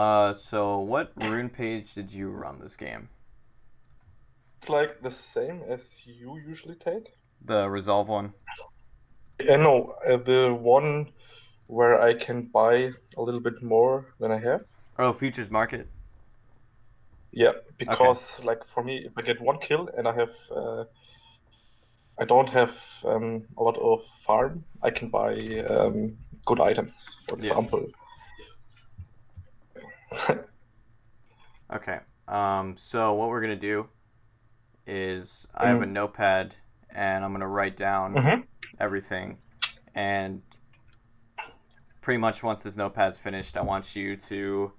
So what rune page did you run this game? It's like the same as you usually take. The resolve one? No, the one where I can buy a little bit more than I have. Oh, futures market. Yeah, Okay. because like for me, if I get one kill and I don't have a lot of farm, I can buy good items, for Yeah. example. Okay. So what we're gonna do is I have a Um, notepad and I'm gonna write down mhm. everything, and pretty much once this notepad's finished, I want you to.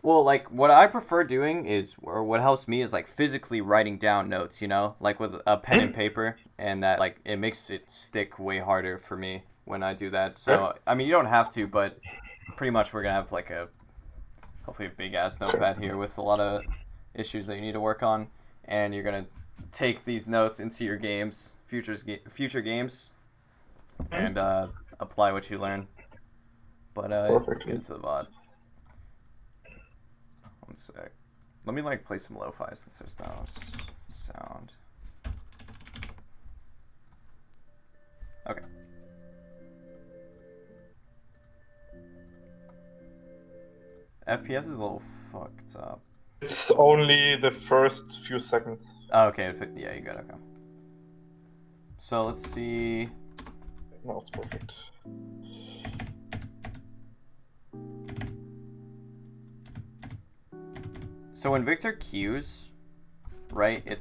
Well, like what I prefer doing is, or what helps me is like physically writing down notes, like with a pen and Mhm. paper, and that like it makes it stick way harder for me when I do that. Okay. So, I mean, you don't have to, but pretty much we're gonna have like hopefully a big ass Okay. notepad here with a lot of issues that you need to work on, and you're gonna take these notes into your games, future games, Mhm. and apply what you learn. But let's get Perfectly. into the VOD. One sec. Let me like play some lo-fi since there's no sound. Okay. FPS is a little fucked up. It's only the first few seconds. Oh, okay, yeah, you got it. Okay. So let's see. Now it's perfect. So when Victor queues, right? It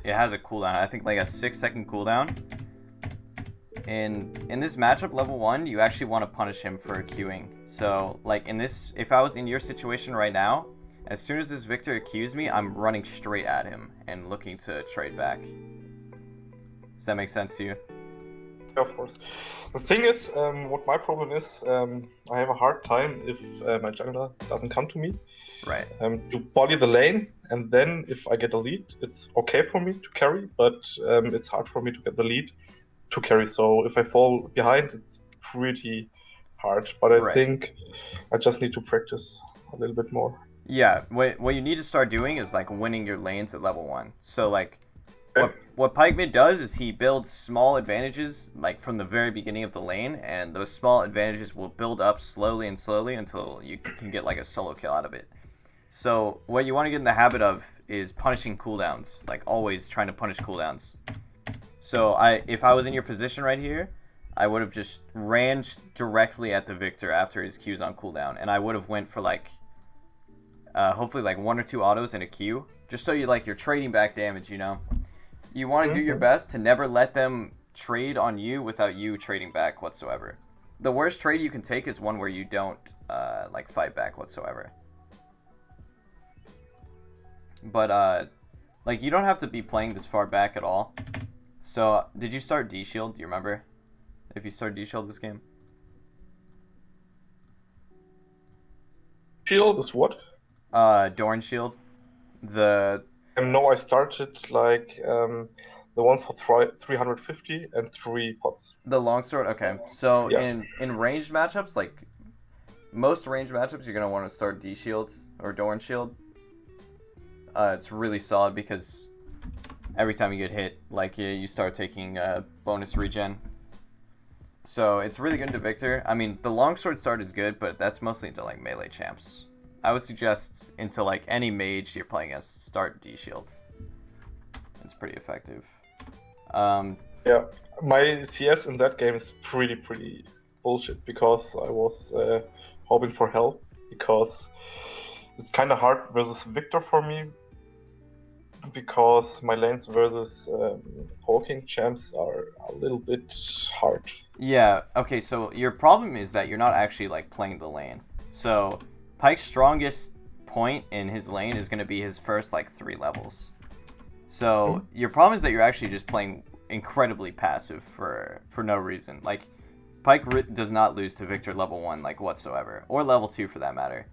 has a cooldown. I think like a 6 second cooldown. In this matchup level 1, you actually want to punish him for queuing. So like in this, if I was in your situation right now, as soon as this Victor accused me, I'm running straight at him and looking to trade back. Does that make sense to you? Yeah, of course. The thing is, what my problem is, I have a hard time if my jungler doesn't come to me. Right. To body the lane, and then if I get a lead, it's okay for me to carry, but it's hard for me to get the lead to carry. So if I fall behind, it's pretty hard. But I Right. think I just need to practice a little bit more. Yeah. What you need to start doing is like winning your lanes at level 1. So like Okay. what Pyke mid does is he builds small advantages like from the very beginning of the lane, and those small advantages will build up slowly and slowly until you can get like a solo kill out of it. So what you want to get in the habit of is punishing cooldowns, like always trying to punish cooldowns. So if I was in your position right here, I would have just ran directly at the Victor after his Q's on cooldown, and I would have went for like hopefully like one or two autos in a Q, just so you're trading back damage. You want to do your Mm-hmm. best to never let them trade on you without you trading back whatsoever. The worst trade you can take is one where you don't like fight back whatsoever. But like you don't have to be playing this far back at all. So did you start D Shield? Do you remember if you started D Shield this game? Shield is what? Dorn Shield. The No, I started like the one for 350 and 3 pots. the longsword. Okay, so Yeah. in ranged matchups, like most ranged matchups, you're gonna want to start D Shield or Dorn Shield. It's really solid because every time you get hit, like you start taking bonus regen. So it's really good into Victor. I mean, the longsword start is good, but that's mostly into like melee champs. I would suggest into like any mage you're playing as, start D Shield. It's pretty effective. Um, Yeah, my CS in that game is pretty bullshit because I was hoping for help because it's kind of hard versus Victor for me because my lanes versus poking champs are a little bit hard. yeah. Okay. So your problem is that you're not actually like playing the lane. So Pyke's strongest point in his lane is going to be his first like 3 levels. So Hmm? your problem is that you're actually just playing incredibly passive for no reason. Like Pyke does not lose to Victor level 1 like whatsoever, or level 2 for that matter.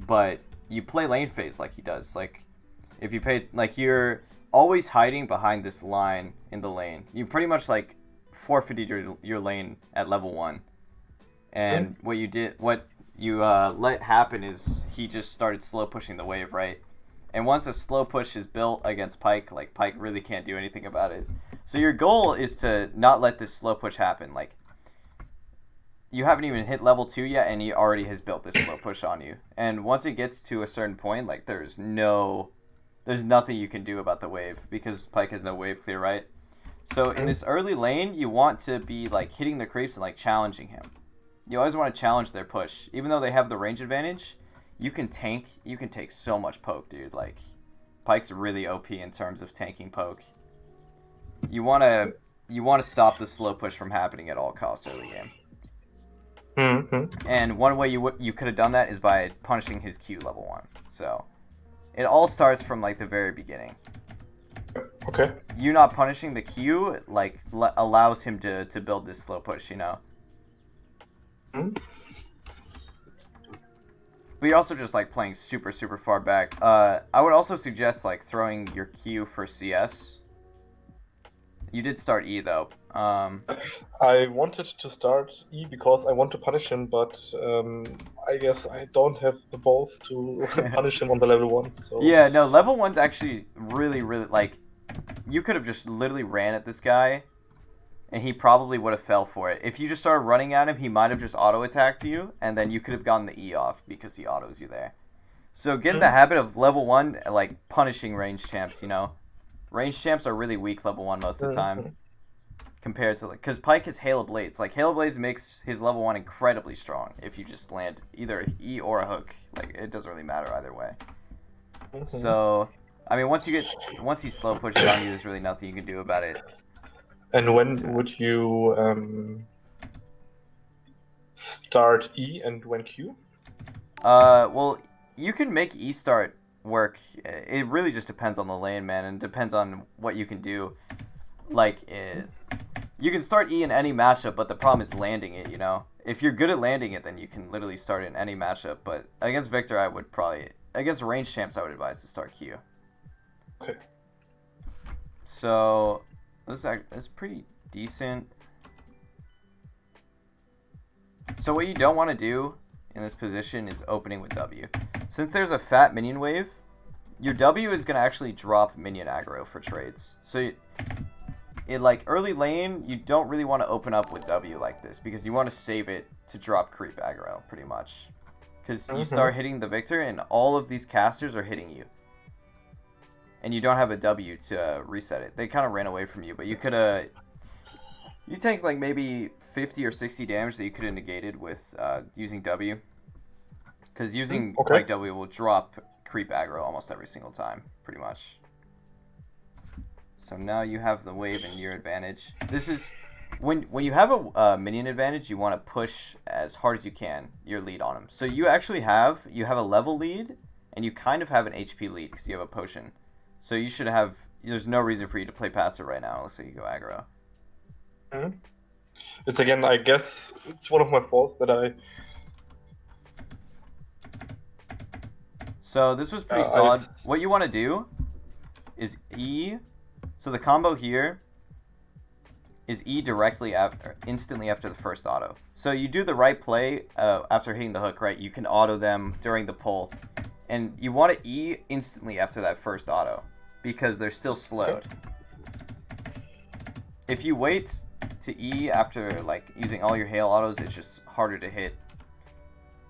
But you play lane phase like he does. Like if you pay, like you're always hiding behind this line in the lane. You pretty much like forfeited your lane at level 1. Hmm? And what you let happen is he just started slow pushing the wave, right? And once a slow push is built against Pyke, like Pyke really can't do anything about it. So your goal is to not let this slow push happen. Like you haven't even hit level 2 yet, and he already has built this slow push on you. And once it gets to a certain point, like there's nothing you can do about the wave because Pyke has no wave clear, right? So in this early lane, you want to be like hitting the creeps and like challenging him. You always want to challenge their push, even though they have the range advantage. You can tank. You can take so much poke, dude. Like Pyke's really OP in terms of tanking poke. You want to stop the slow push from happening at all costs early game. Mm-hmm. And one way you could have done that is by punishing his Q level 1. So it all starts from like the very beginning. Okay. You not punishing the Q like allows him to build this slow push, you know. Mm-hmm. But you're also just like playing super far back. I would also suggest like throwing your Q for CS. You did start E though. I wanted to start E because I want to punish him, but I guess I don't have the balls to punish him on the level 1. So Yeah, no, level 1's actually really like you could have just literally ran at this guy and he probably would have fell for it. If you just started running at him, he might have just auto attacked you and then you could have gotten the E off because he autos you there. So get in the habit of level 1 like punishing range champs, you know. Range champs are really weak level 1 most of the time. Compared to like, because Pyke has Hail of Blades. Like Hail of Blades makes his level 1 incredibly strong if you just land either E or a hook. Like it doesn't really matter either way. So I mean, once he slow pushes on you, there's really nothing you can do about it. And when would you start E and when Q? Well, you can make E start work. It really just depends on the lane, man, and depends on what you can do. Like you can start E in any matchup, but the problem is landing it, you know? If you're good at landing it, then you can literally start it in any matchup. But against Victor, against range champs, I would advise to start Q. Okay. So, this is pretty decent. So what you don't want to do in this position is opening with W. Since there's a fat minion wave, your W is going to actually drop minion aggro for trades. So in like early lane, you don't really want to open up with W like this because you want to save it to drop creep aggro pretty much. Because you start hitting the Victor and all of these casters are hitting you. And you don't have a W to reset it. They kind of ran away from you, but you could you tanked like maybe 50 or 60 damage that you could have negated with using W. Because using Pyke W will drop creep aggro almost every single time, pretty much. So now you have the wave in your advantage. This is when you have a minion advantage, you want to push as hard as you can your lead on him. So you actually have a level lead, and you kind of have an HP lead because you have a potion. So you should have. There's no reason for you to play passive right now unless you go aggro. It's again, I guess it's one of my faults that I. So this was pretty solid. What you want to do is E. So the combo here is E directly instantly after the first auto. So you do the right play after hitting the hook, right? You can auto them during the pull. And you want to E instantly after that first auto because they're still slowed. If you wait to E after like using all your hail autos, it's just harder to hit.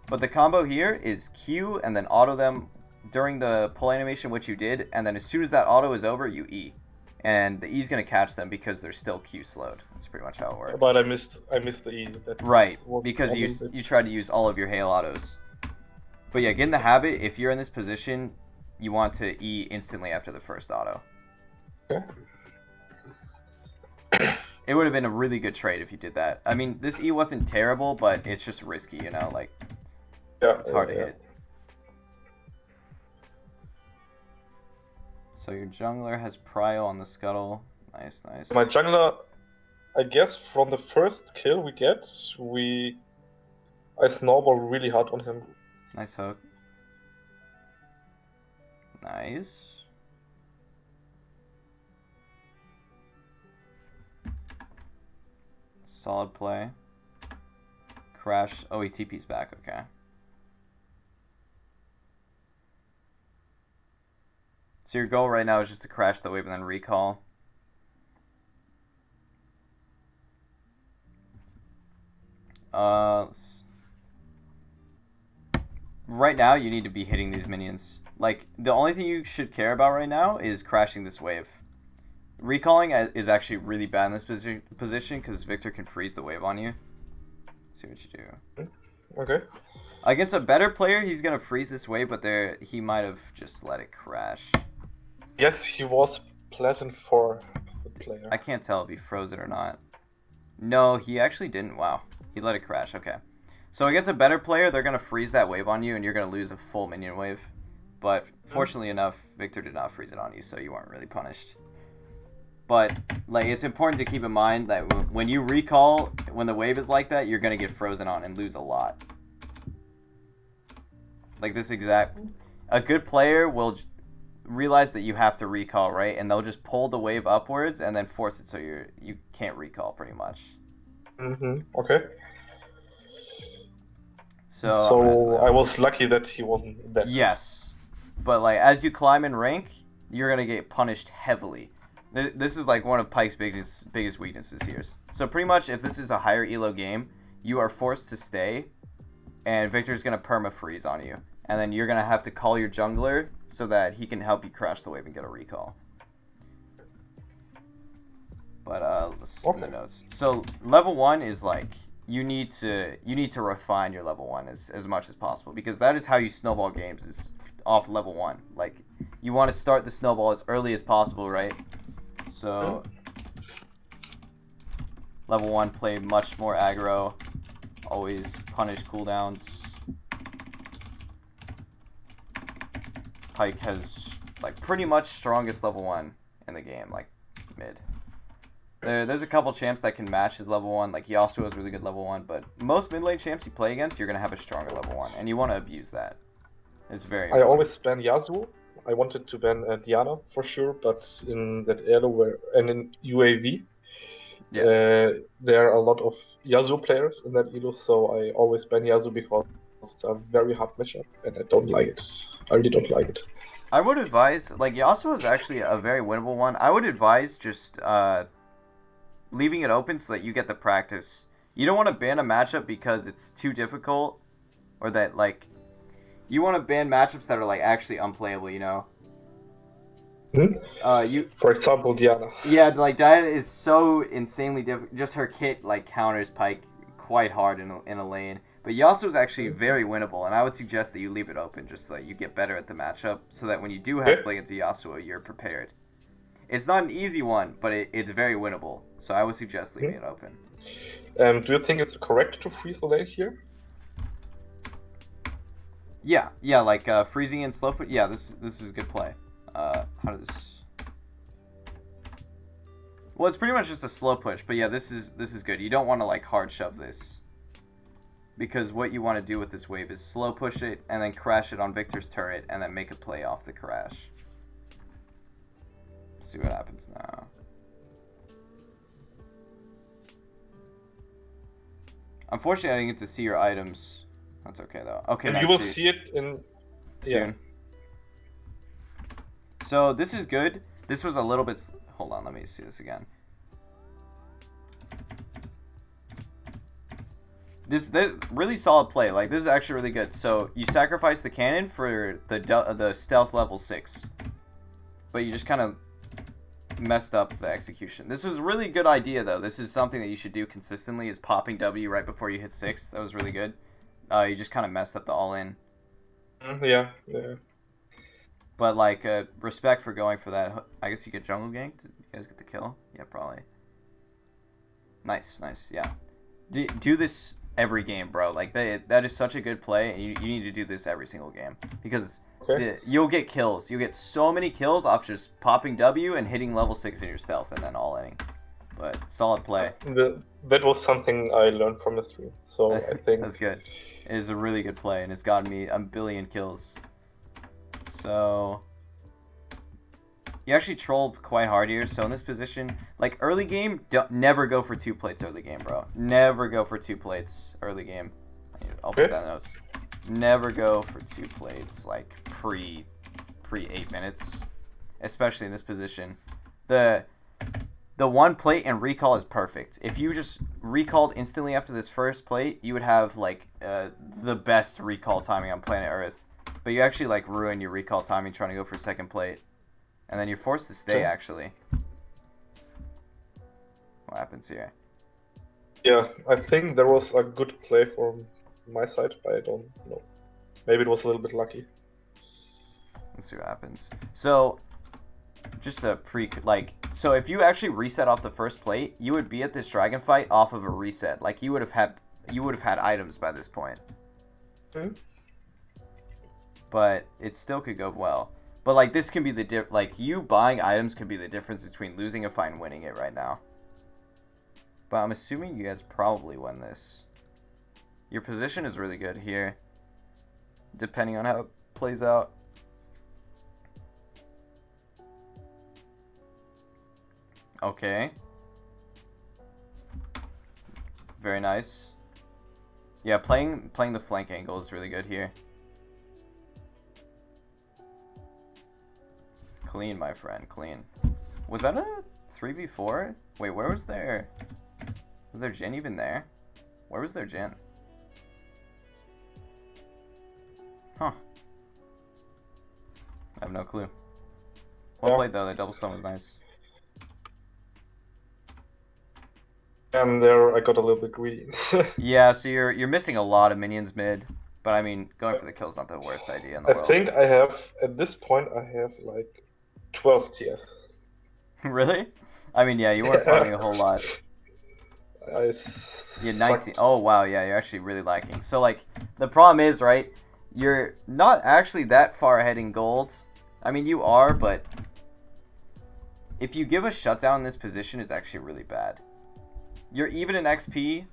But the combo here is Q and then auto them during the pull animation, which you did, and then as soon as that auto is over, you E. And the E's going to catch them because they're still Q slowed. That's pretty much how it works. But I missed the E. That's right, because you tried to use all of your hail autos. But yeah, get in the habit, if you're in this position, you want to E instantly after the first auto. Okay. It would have been a really good trade if you did that. I mean, this E wasn't terrible, but it's just risky, you know? Like, it's hard to hit. So your jungler has Prio on the scuttle. Nice, nice. My jungler, I guess from the first kill we get, I snowball really hard on him. Nice hook. Nice. Solid play. Crash. Oh, he TP's back. Okay. So your goal right now is just to crash the wave and then recall. Right now you need to be hitting these minions. Like, the only thing you should care about right now is crashing this wave. Recalling is actually really bad in this position because Victor can freeze the wave on you. See what you do. Okay. Against a better player, he's gonna freeze this wave, but he might have just let it crash. Yes, he was Platin 4 player. I can't tell if he froze it or not. No, he actually didn't. Wow. He let it crash. Okay. So against a better player, they're gonna freeze that wave on you, and you're gonna lose a full minion wave. But fortunately enough, Victor did not freeze it on you, so you weren't really punished. But like, it's important to keep in mind that when you recall, when the wave is like that, you're gonna get frozen on and lose a lot. Like this exact, a good player will realize that you have to recall, right? And they'll just pull the wave upwards and then force it so you can't recall pretty much. Okay. So I was lucky that he wasn't that. Yes, but like as you climb in rank, you're gonna get punished heavily. This is like one of Pyke's biggest weaknesses here. So pretty much, if this is a higher elo game, you are forced to stay, and Victor's gonna perma freeze on you, and then you're gonna have to call your jungler so that he can help you crash the wave and get a recall. But let's see the notes. So level 1 is like you need to refine your level 1 as much as possible, because that is how you snowball games, is off level 1. Like you want to start the snowball as early as possible, right? So level 1, play much more aggro, always punish cooldowns. Pyke has like pretty much strongest level 1 in the game, like mid. There's a couple champs that can match his level 1, like Yasuo has really good level 1, but most mid lane champs you play against, you're gonna have a stronger level 1, and you want to abuse that. It's very important. I always ban Yasuo. I wanted to ban Diana for sure, but in that elo and in UAV, there are a lot of Yasuo players in that elo, so I always ban Yasuo because it's a very hard matchup, and I don't like it. I really don't like it. I would advise, like, Yasuo is actually a very winnable one. I would advise just leaving it open so that you get the practice. You don't want to ban a matchup because it's too difficult, or that, like, you want to ban matchups that are, like, actually unplayable, you know? For example, Diana. Yeah, like, Diana is so insanely difficult. Just her kit, like, counters Pyke quite hard in a lane. But Yasuo is actually very winnable, and I would suggest that you leave it open just so that you get better at the matchup, so that when you do have to play against Yasuo, you're prepared. It's not an easy one, but it's very winnable, so I would suggest leaving it open. Do you think it's correct to freeze the lane here? Yeah, like freezing and slow put. Yeah, this is a good play. How does this? Well, it's pretty much just a slow push, but yeah, this is good. You don't want to like hard shove this, because what you want to do with this wave is slow push it and then crash it on Victor's turret and then make a play off the crash. See what happens now. Unfortunately, I didn't get to see your items. That's okay though. Okay, and you will see it in soon. So this is good. This was a little bit. Hold on, let me see this again. This really solid play. Like, this is actually really good. So you sacrifice the cannon for the stealth level 6, but you just kind of messed up the execution. This was a really good idea though. This is something that you should do consistently, is popping W right before you hit 6. That was really good. You just kind of messed up the all-in. Yeah. But like, respect for going for that. I guess you get jungle ganked. Did you guys get the kill? Yeah, probably. Nice. Yeah. Do this every game, bro. Like, that is such a good play, and you need to do this every single game, because you'll get kills. You get so many kills off just popping W and hitting level 6 in your stealth and then all-inning. But solid play. That was something I learned from the stream, so I think that's good. It is a really good play, and it's gotten me a billion kills. So you actually trolled quite hard here. So in this position, like early game, never go for 2 plates early game, bro. Never go for 2 plates early game. I'll put that in notes. Never go for 2 plates like pre 8 minutes. especially in this position. The one plate and recall is perfect. If you just recalled instantly after this first plate, you would have like the best recall timing on planet Earth. But you actually like ruin your recall timing trying to go for second plate, and then you're forced to stay. Actually, what happens here? Yeah, I think there was a good play from my side, but I don't know. Maybe it was a little bit lucky. Let's see what happens. So, just a so if you actually reset off the first plate, you would be at this dragon fight off of a reset. Like you would have had items by this point. Mm-hmm. But it still could go well. But like this can be like you buying items could be the difference between losing a fight and winning it right now. But I'm assuming you guys probably win this. Your position is really good here, depending on how it plays out. Okay. Very nice. Yeah, playing the flank angle is really good here. Clean, my friend, clean. Was that a 3v4? Wait, where was there... Was there Jhin even there? Where was there Jhin? Huh. I have no clue. Well played though, that double stun was nice. And there I got a little bit greedy. Yeah, so you're missing a lot of minions mid. But I mean, going for the kill is not the worst idea in the world. I think I have, at this point, I have like 12 TS. Really? I mean, yeah, you weren't farming a whole lot. You had 19. Oh, wow, yeah, you're actually really lacking. So, like, the problem is, right, you're not actually that far ahead in gold. I mean, you are, but if you give a shutdown in this position, it's actually really bad. You're even in XP.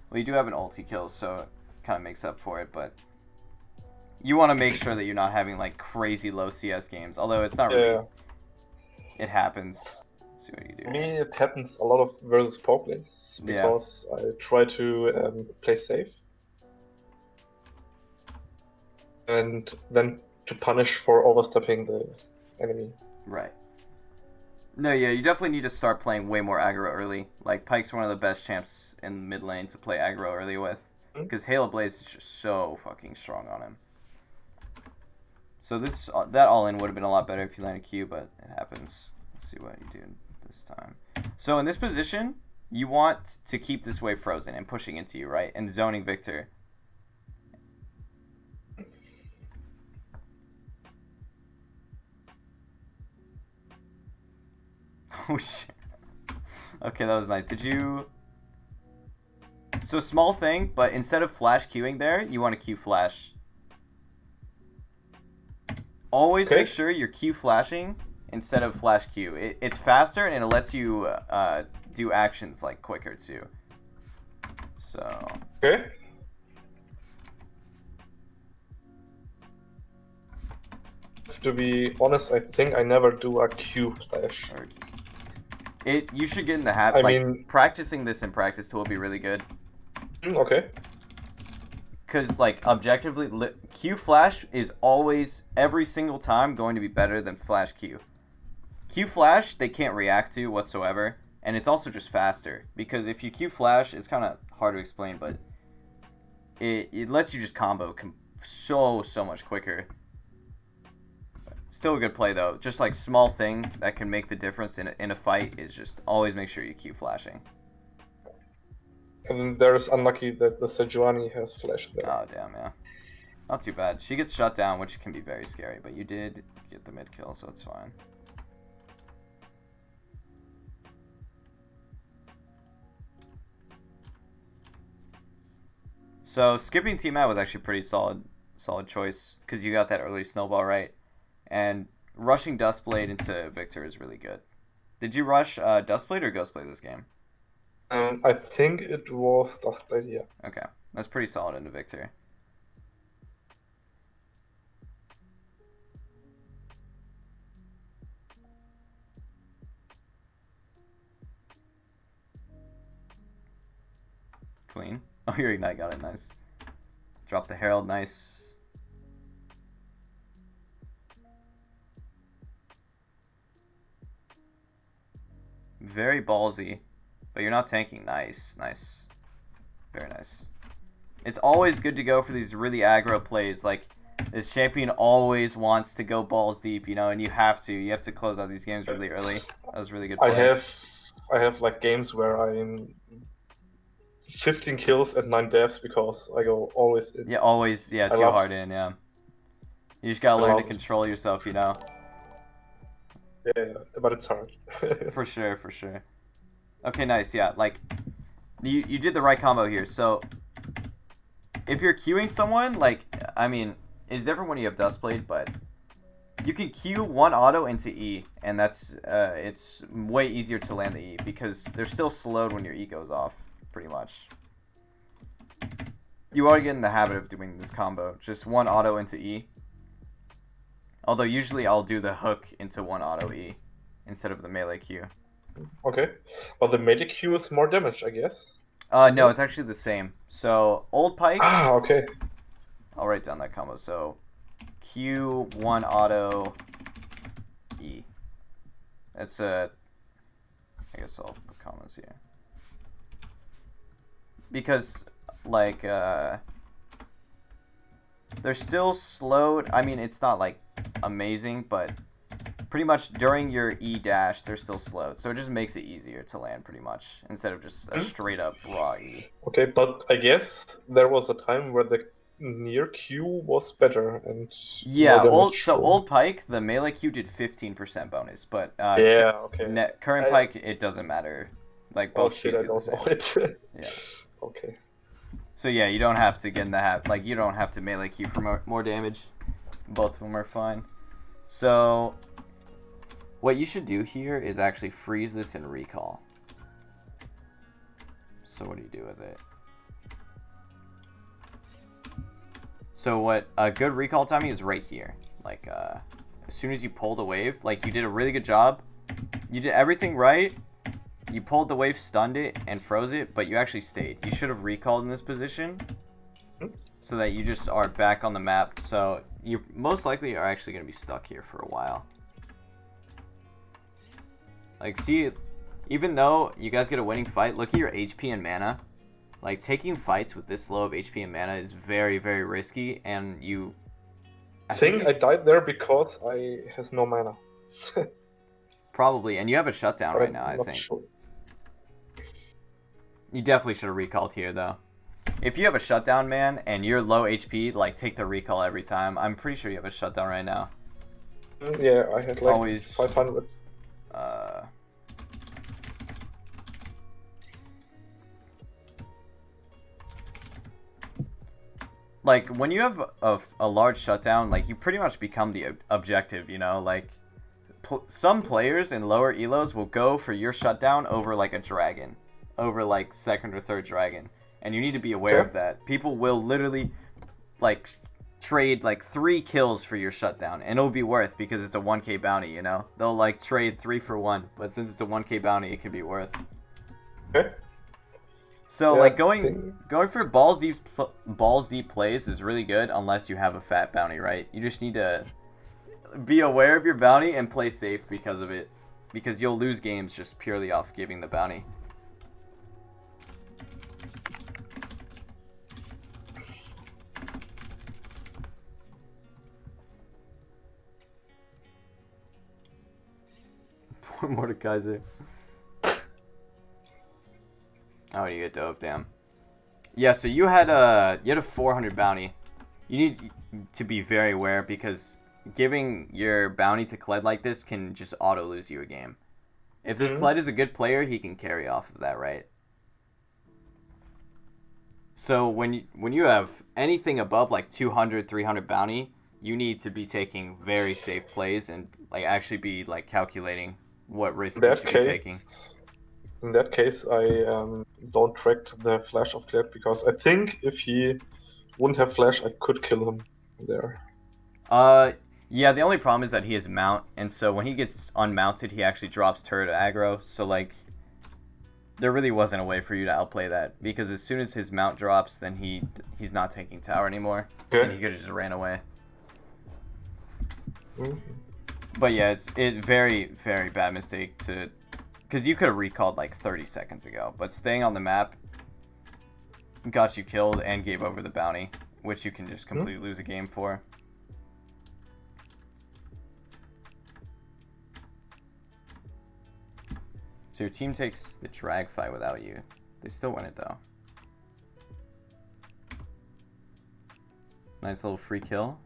Well, you do have an ulti kill, so it kind of makes up for it, but you want to make sure that you're not having, like, crazy low CS games, although it's not really... It happens. Let's see what you do. For me, it happens a lot of versus poke lanes because I try to play safe and then to punish for overstepping the enemy. Right. No, yeah, you definitely need to start playing way more aggro early. Like, Pyke's one of the best champs in mid lane to play aggro early with, because Halo Blaze is just so fucking strong on him. So that all-in would have been a lot better if you landed Q, but it happens. Let's see what you do this time. So in this position, you want to keep this wave frozen and pushing into you, right? And zoning Victor. Oh, shit. Okay, that was nice. Did you... So small thing, but instead of flash queuing there, you want to queue flash. Always make sure you're Q flashing instead of flash Q. It's faster and it lets you do actions like quicker too. So. Okay. To be honest, I think I never do a Q flash. You should get in the habit. I mean, practicing this in practice will be really good. Okay. Because, like, objectively, Q Flash is always, every single time, going to be better than Flash Q. Q Flash, they can't react to whatsoever, and it's also just faster. Because if you Q Flash, it's kind of hard to explain, but it lets you just combo so much quicker. Still a good play, though. Just, like, small thing that can make the difference in a fight is just always make sure you Q Flashing. And there's unlucky that the Sejuani has flashed there. Oh, damn, yeah. Not too bad. She gets shut down, which can be very scary, but you did get the mid kill, so it's fine. So, skipping T-Mat was actually a pretty solid choice, because you got that early snowball right. And rushing Dustblade into Victor is really good. Did you rush Dustblade or Ghostblade this game? I think it was Duskblade, yeah. Okay, that's pretty solid into Victor. Clean. Oh, your Ignite got it, nice. Drop the Herald, nice. Very ballsy. But you're not tanking. Nice. Nice. Very nice. It's always good to go for these really aggro plays. Like, this champion always wants to go balls deep, you know, and you have to. You have to close out these games really early. That was a really good play. I have like games where I'm 15 kills and 9 deaths because I go always in. Yeah, always. Yeah, too hard in, yeah. You just gotta learn to control yourself, you know? Yeah, but it's hard. For sure, for sure. Okay, nice, yeah. Like, you did the right combo here. So, if you're queuing someone, like, I mean, it's different when you have Dustblade, but you can queue one auto into E, and that's, it's way easier to land the E, because they're still slowed when your E goes off, pretty much. You already get in the habit of doing this combo. Just one auto into E. Although usually I'll do the hook into one auto E instead of the melee Q. Okay. Well, the melee Q is more damage, I guess. No, it's actually the same. So, old Pyke. Ah, okay. I'll write down that combo. So, Q, one auto, E. That's I guess I'll put comments here. Because, like, they're still slowed. I mean, it's not, like, amazing, but pretty much during your E dash, they're still slowed. So it just makes it easier to land, pretty much, instead of just a straight up raw E. Okay, but I guess there was a time where the near Q was better and yeah, old Pyke, the melee Q did 15% bonus, but yeah, okay. Current Pyke, it doesn't matter. Like both Qs do the same. Yeah. Okay. So yeah, you don't have to get in the habit. Like you don't have to melee Q for more damage. Both of them are fine. So what you should do here is actually freeze this and recall. So what do you do with it? So what a good recall timing is right here. Like as soon as you pull the wave, like you did a really good job. You did everything right. You pulled the wave, stunned it, and froze it, but you actually stayed. You should have recalled in this position so that you just are back on the map. So you most likely are actually going to be stuck here for a while. Like, see, even though you guys get a winning fight, look at your HP and mana. Like, taking fights with this low of HP and mana is very, very risky, and you... I think I died there because I has no mana. Probably, and you have a shutdown but right now, I think. Sure. You definitely should have recalled here, though. If you have a shutdown, man, and you're low HP, like, take the recall every time. I'm pretty sure you have a shutdown right now. Yeah, I had like always 500. Like, when you have a large shutdown, like, you pretty much become the objective, you know? Like, some players in lower elos will go for your shutdown over, like, a dragon. Over, like, second or third dragon. And you need to be aware of that. People will literally, like, trade, like, 3 kills for your shutdown. And it'll be worth because it's a 1k bounty, you know? They'll, like, trade 3 for 1. But since it's a 1k bounty, it could be worth. Okay. So, yeah, like, going for balls deep plays is really good unless you have a fat bounty, right? You just need to be aware of your bounty and play safe because of it. Because you'll lose games just purely off giving the bounty. Poor Mordekaiser. Oh, you get dove, damn. Yeah, so you had a 400 bounty. You need to be very aware because giving your bounty to Kled like this can just auto lose you a game. If this Kled is a good player, he can carry off of that, right? So when you have anything above like 200, 300 bounty, you need to be taking very safe plays and like actually be like calculating what risk you should be taking. In that case, I don't track the flash of Kled because I think if he wouldn't have flash, I could kill him there. Yeah, the only problem is that he has mount, and so when he gets unmounted, he actually drops turret aggro, so like, there really wasn't a way for you to outplay that, because as soon as his mount drops, then he's not taking tower anymore, and he could have just ran away. But yeah, it's very, very bad mistake to Because you could have recalled like 30 seconds ago, but staying on the map got you killed and gave over the bounty, which you can just completely lose a game for. So your team takes the drag fight without you. They still win it though. Nice little free kill.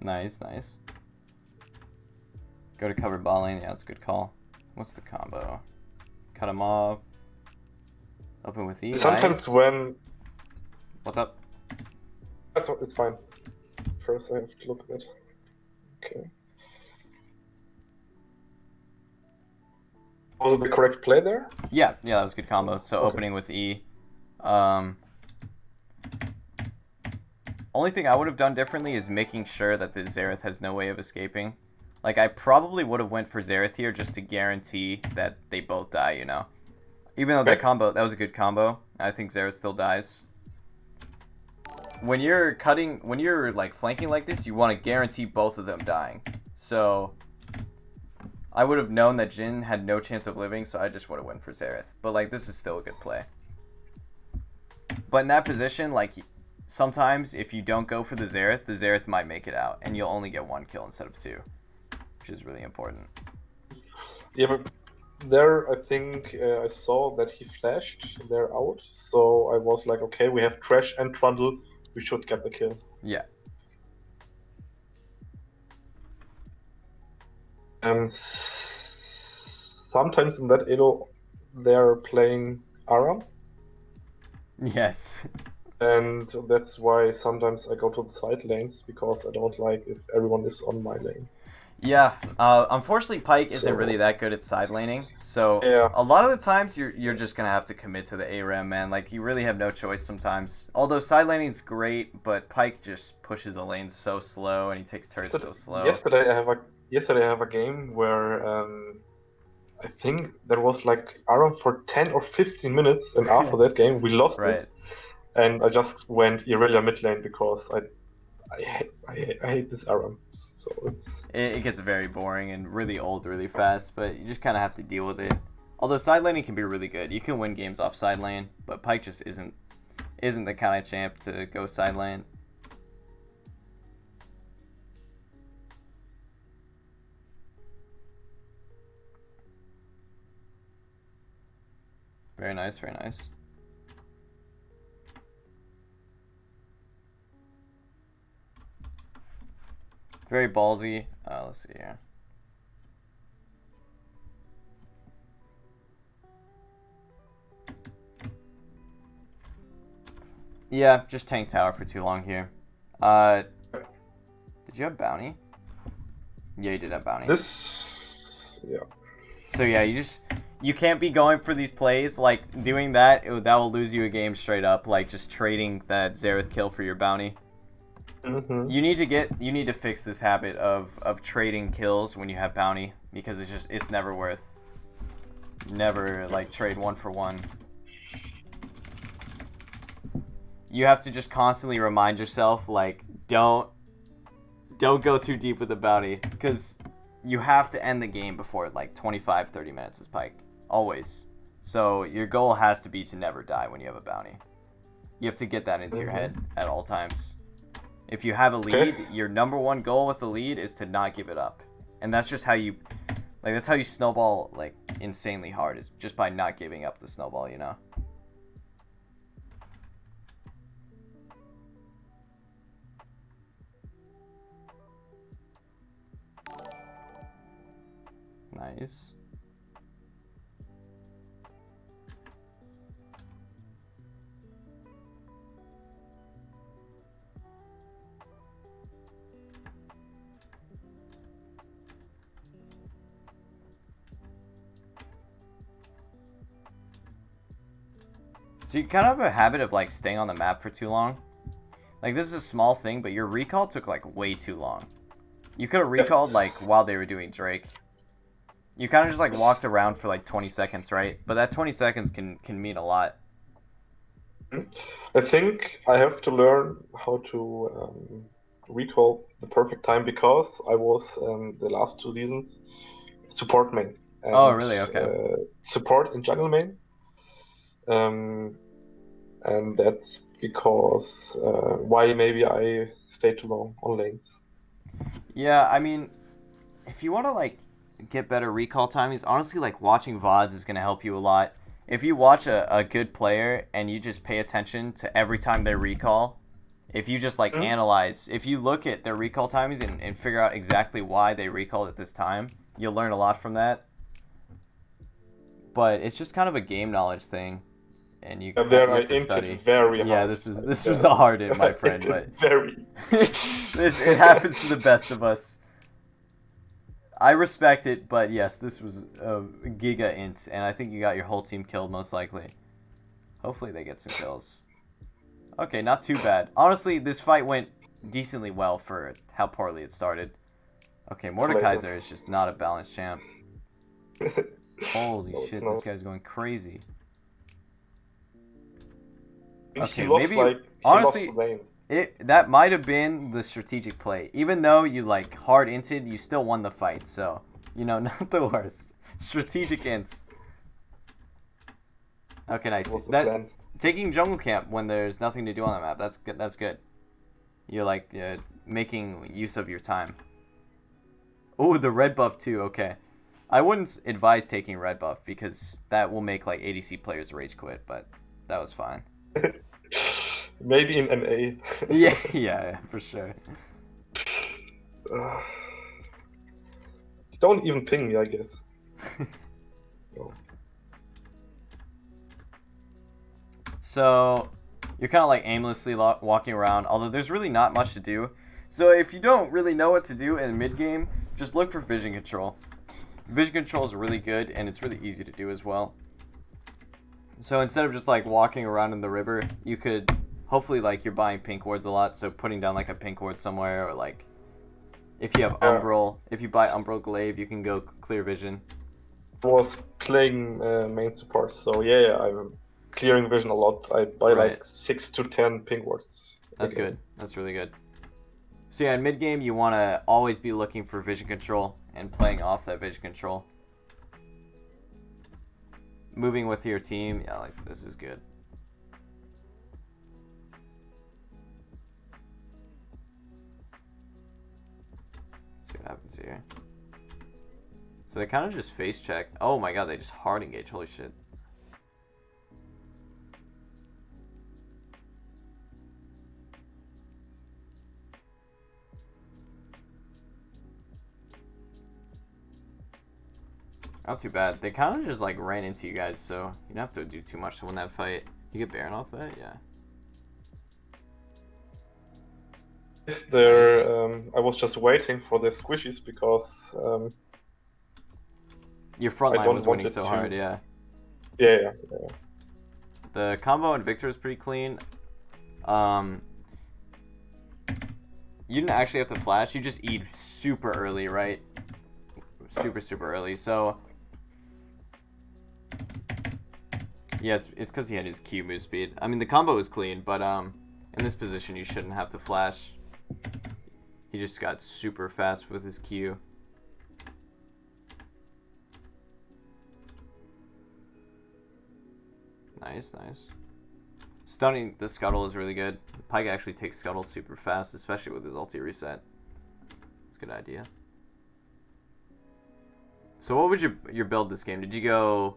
Nice, nice. Go to cover ball lane. Yeah, that's a good call. What's the combo? Cut him off. Open with E. Sometimes Nice. when... What's up? It's fine. First I have to look at it. Okay. Was it the correct play there? Yeah, that was a good combo. So Okay. opening with E. Only thing I would have done differently is making sure that the Xerath has no way of escaping. Like, I probably would have went for Xerath here just to guarantee that they both die, you know? Even though that was a good combo, I think Xerath still dies. When you're like flanking like this, you want to guarantee both of them dying. So I would have known that Jhin had no chance of living, so I just would have went for Xerath. But like, this is still a good play. But in that position, like, sometimes if you don't go for the Xerath might make it out, and you'll only get 1 kill instead of 2, which is really important. Yeah, but there I think I saw that he flashed there out, so I was like, okay, we have Trash and Trundle, we should get the kill. Yeah. Sometimes in that elo they're playing Aram, Yes. and that's why sometimes I go to the side lanes, because I don't like if everyone is on my lane. Yeah, unfortunately Pyke isn't really that good at side laning, so Yeah. a lot of the times you're just gonna have to commit to the ARAM, man. Like, you really have no choice sometimes. Although side laning is great, but Pyke just pushes a lane so slow and he takes turrets so slow. Yesterday I have a game where I think there was like Aram for 10 or 15 minutes, and after that game we lost it, and I just went Irelia mid lane because I hate this Aram. So it gets very boring and really old really fast, but you just kind of have to deal with it. Although side laning can be really good. You can win games off side lane, but Pyke just isn't the kind of champ to go side lane. Very nice, very nice. Very ballsy. Let's see here. Yeah, just tank tower for too long here. Did you have bounty? Yeah, you did have bounty. yeah. So yeah, you can't be going for these plays, like doing that will lose you a game straight up, like just trading that Xerath kill for your bounty. Mm-hmm. You need to fix this habit of trading kills when you have bounty, because it's never worth. Never like trade 1 for 1. You have to just constantly remind yourself, like, don't go too deep with the bounty, because you have to end the game before like 25-30 minutes as Pyke, always. So your goal has to be to never die when you have a bounty. You have to get that into your head at all times. If you have a lead, your number 1 goal with the lead is to not give it up. And that's just how you snowball like insanely hard, is just by not giving up the snowball, you know. Nice. So you kind of have a habit of like staying on the map for too long. Like, this is a small thing, but your recall took like way too long. You could have recalled like while they were doing Drake. You kind of just like walked around for like 20 seconds, right? But that 20 seconds can mean a lot. I think I have to learn how to recall the perfect time, because I was the last 2 seasons support main. Oh, And, really? Okay. support in jungle main. And that's because why maybe I stay too long on lanes. Yeah, I mean, if you want to like get better recall timings, honestly, like watching VODs is gonna help you a lot. If you watch a good player and you just pay attention to every time they recall, if you just like analyze, if you look at their recall timings and figure out exactly why they recalled at this time, you'll learn a lot from that. But it's just kind of a game knowledge thing, and you And have, there you I have to inted study. very Yeah, hard. this was a hard hit, my friend, but very. it happens to the best of us. I respect it, but yes, this was a giga int, and I think you got your whole team killed most likely. Hopefully they get some kills. Okay, not too bad. Honestly, this fight went decently well for how poorly it started. Okay, Mordekaiser is just not a balanced champ. Holy No, shit, this guy's going crazy. Okay, he lost, maybe like, he lost the honestly, lane. that might have been the strategic play. Even though you like hard inted, you still won the fight. So you know, not the worst. Strategic ints. Okay, nice. That taking jungle camp when there's nothing to do on the map. That's good. That's good. You're like making use of your time. Oh, the red buff too. Okay, I wouldn't advise taking red buff because that will make like ADC players rage quit. But that was fine. Maybe in NA. yeah, for sure. Don't even ping me, I guess. No. So you're kind of like aimlessly walking around, although there's really not much to do. So if you don't really know what to do in mid game, just look for vision control. Vision control is really good, and it's really easy to do as well. So instead of just like walking around in the river, you could hopefully like you're buying pink wards a lot, so putting down like a pink ward somewhere, or like if you have Umbral, if you buy Umbral Glaive, you can go clear vision. I was playing main support, so yeah, I'm clearing vision a lot. I buy like 6 to 10 pink wards. That's good. That's really good. So yeah, in mid game, you want to always be looking for vision control and playing off that vision control. Moving with your team, yeah, like this is good. Let's see what happens here. So they kind of just face check. Oh my god, they just hard engage. Holy shit. Not too bad. They kind of just like ran into you guys, so you don't have to do too much to win that fight. You get Baron off that? Yeah. There, I was just waiting for the squishies because your front line was winning so hard, yeah. Yeah. The combo in Victor is pretty clean. You didn't actually have to flash. You just eat super early, right? Super early. So yes, it's because he had his Q move speed. I mean, the combo is clean, but in this position, you shouldn't have to flash. He just got super fast with his Q. Nice. Stunning the Scuttle is really good. Pyke actually takes Scuttle super fast, especially with his ulti reset. It's a good idea. So what was your build this game? Did you go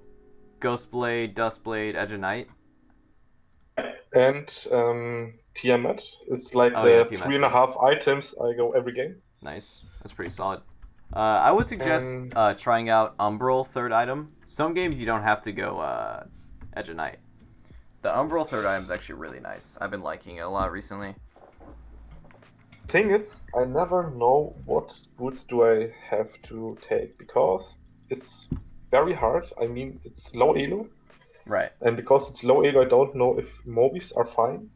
Ghost Blade, Dust Blade, Edge of Night? And Tiamat. It's like the 3.5 items I go every game. Nice. That's pretty solid. I would suggest trying out Umbral third item. Some games you don't have to go Edge of Night. The Umbral third item is actually really nice. I've been liking it a lot recently. Thing is, I never know what boots do I have to take because it's very hard. I mean, it's low elo. Right. And because it's low elo, I don't know if Mobis are fine.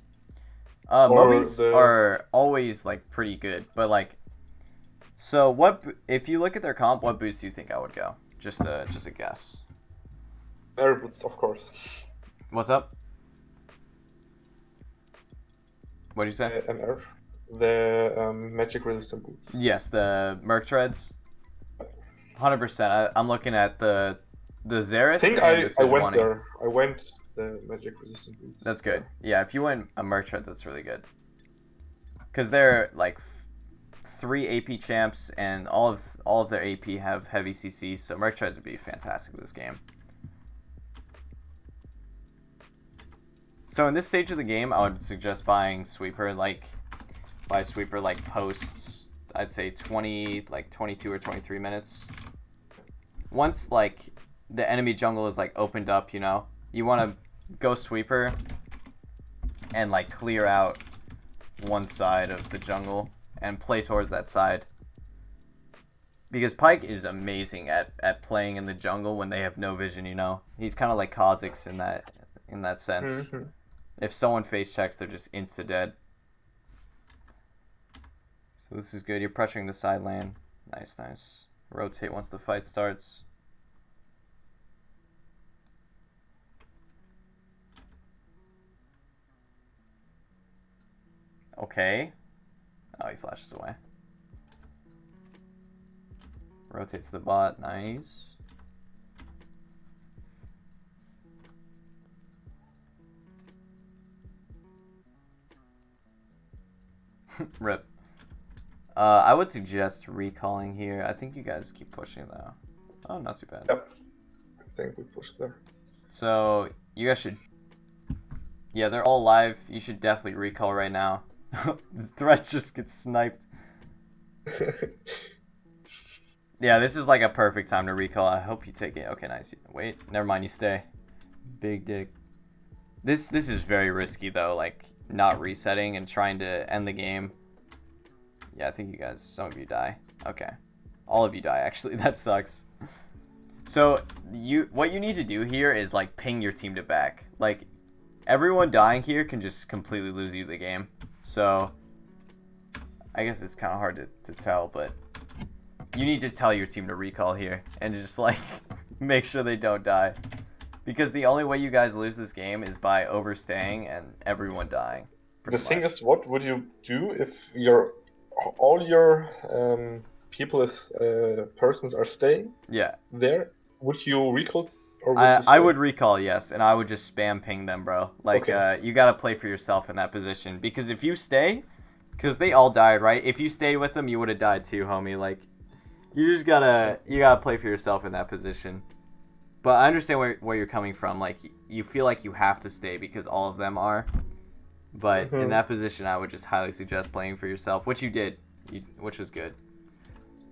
Mobis are always like pretty good, but like, so what? If you look at their comp, what boots do you think I would go? Just a guess. Air boots, of course. What's up? What did you say? The magic resistant boots. Yes, the Merc Treads. 100%. I'm looking at the I Xerath think and the I went Sejuani. there. I went the magic resistant boots. That's good. Yeah, if you win a Merchant, that's really good. Because they're like 3 AP champs, and all of their AP have heavy CC, so Merchants would be fantastic this game. So in this stage of the game, I would suggest buying Sweeper, buy Sweeper like post, I'd say 22 or 23 minutes. Once like the enemy jungle is like opened up, you know, you want to go Sweeper and like clear out one side of the jungle and play towards that side. Because Pyke is amazing at playing in the jungle when they have no vision, you know. He's kind of like Kha'Zix in that sense. Mm-hmm. If someone face checks, they're just insta dead. So this is good. You're pressuring the side lane. Nice, nice. Rotate once the fight starts. Okay. Oh, he flashes away. Rotate to the bot. Nice. Rip. I would suggest recalling here. I think you guys keep pushing though. Oh, not too bad. Yep. I think we pushed there. So you guys should. Yeah, they're all live. You should definitely recall right now. Threats just get sniped. Yeah, this is like a perfect time to recall. I hope you take it. Okay, nice. Wait, never mind. You stay. Big dick. This is very risky though. Like not resetting and trying to end the game. Yeah, I think you guys. Some of you die. Okay, all of you die. Actually, that sucks. So what you need to do here is like ping your team to back. Like everyone dying here can just completely lose you the game. So I guess it's kind of hard to tell, but you need to tell your team to recall here and just like make sure they don't die. Because the only way you guys lose this game is by overstaying and everyone dying. The thing is, what would you do if all your people as persons are staying? Yeah. There, would you recall? Or would I would recall, yes, and I would just spam ping them, bro. Like, Okay. You gotta play for yourself in that position. Because if you stay, because they all died, right? If you stayed with them, you would have died too, homie. Like, you gotta play for yourself in that position. But I understand where you're coming from. Like, you feel like you have to stay because all of them are. But in that position, I would just highly suggest playing for yourself, which you did, which was good.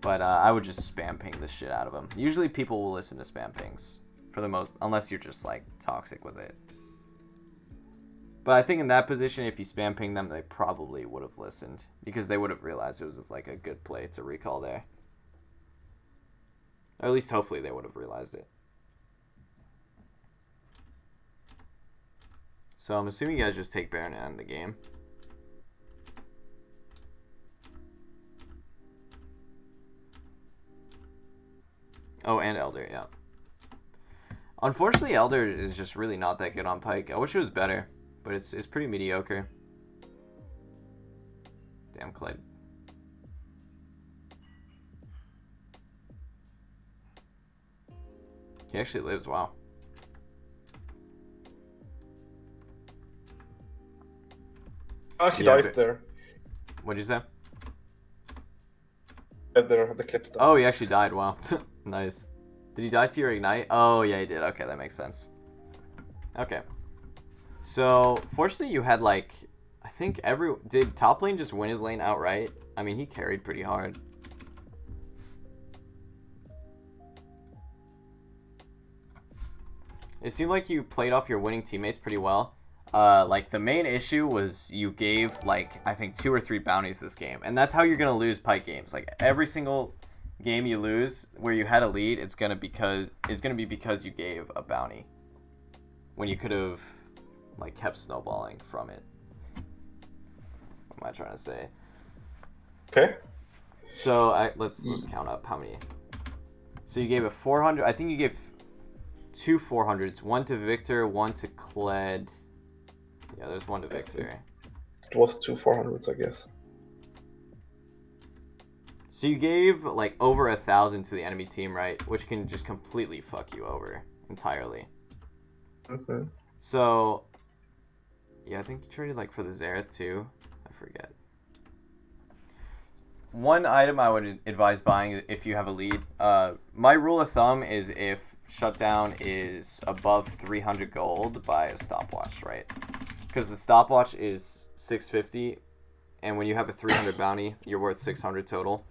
But I would just spam ping the shit out of them. Usually people will listen to spam pings. For the most, unless you're just like toxic with it. But I think in that position, if you spam ping them, they probably would have listened because they would have realized it was like a good play to recall there. Or at least hopefully they would have realized it. So I'm assuming you guys just take Baron and end the game. Oh, and Elder, yeah. Unfortunately, Elder is just really not that good on Pyke. I wish it was better, but it's pretty mediocre. Damn, Clyde. He actually lives, wow. Oh, he dies there. What'd you say? There, the clip. Oh, he actually died, wow. Nice. Did he die to your ignite? Oh, yeah, he did. Okay, that makes sense. Okay. So, fortunately, you had, like, I think did top lane just win his lane outright? I mean, he carried pretty hard. It seemed like you played off your winning teammates pretty well. Like, the main issue was you gave, like, I think 2 or 3 bounties this game. And that's how you're going to lose Pyke games. Like, every single game you lose where you had a lead, it's gonna be because you gave a bounty when you could have like kept snowballing from it. What am I trying to say? Okay. So let's count up how many. So you gave a 400. I think you gave 2 400s. One to Victor, one to Kled. Yeah, there's one to Victor. It was 2 400s, I guess. So you gave like over 1,000 to the enemy team, right? Which can just completely fuck you over entirely. Mm-hmm. So, yeah, I think you traded like for the Xerath too. I forget. One item I would advise buying if you have a lead. My rule of thumb is if shutdown is above 300 gold, buy a stopwatch, right? Because the stopwatch is 650, and when you have a 300 bounty, you're worth 600 total.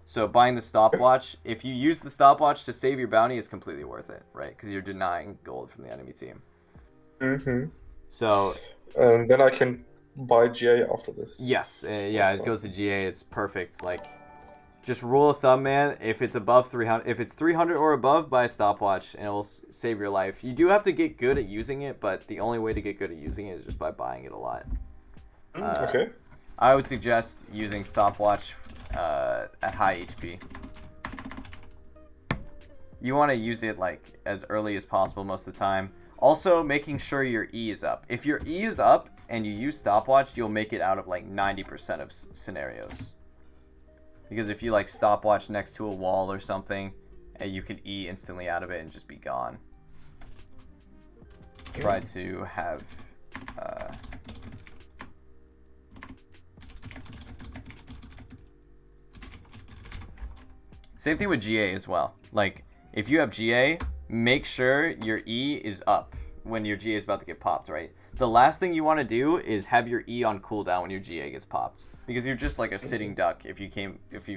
So buying the stopwatch, if you use the stopwatch to save your bounty, is completely worth it, right? Because you're denying gold from the enemy team. Mm-hmm. So And then I can buy GA after this. yes, yeah, it goes to GA. It's perfect. Like, just rule of thumb, man. If it's above 300, if it's 300 or above, buy a stopwatch, and it'll save your life. You do have to get good at using it, but the only way to get good at using it is just by buying it a lot. Okay. I would suggest using stopwatch at high HP. You want to use it like as early as possible most of the time. Also, making sure your E is up. If your E is up and you use stopwatch, you'll make it out of like 90% of scenarios. Because if you like stopwatch next to a wall or something, you can E instantly out of it and just be gone. Try to have same thing with GA as well. Like, if you have GA, make sure your E is up when your GA is about to get popped, right? The last thing you want to do is have your E on cooldown when your GA gets popped. Because you're just like a sitting duck if you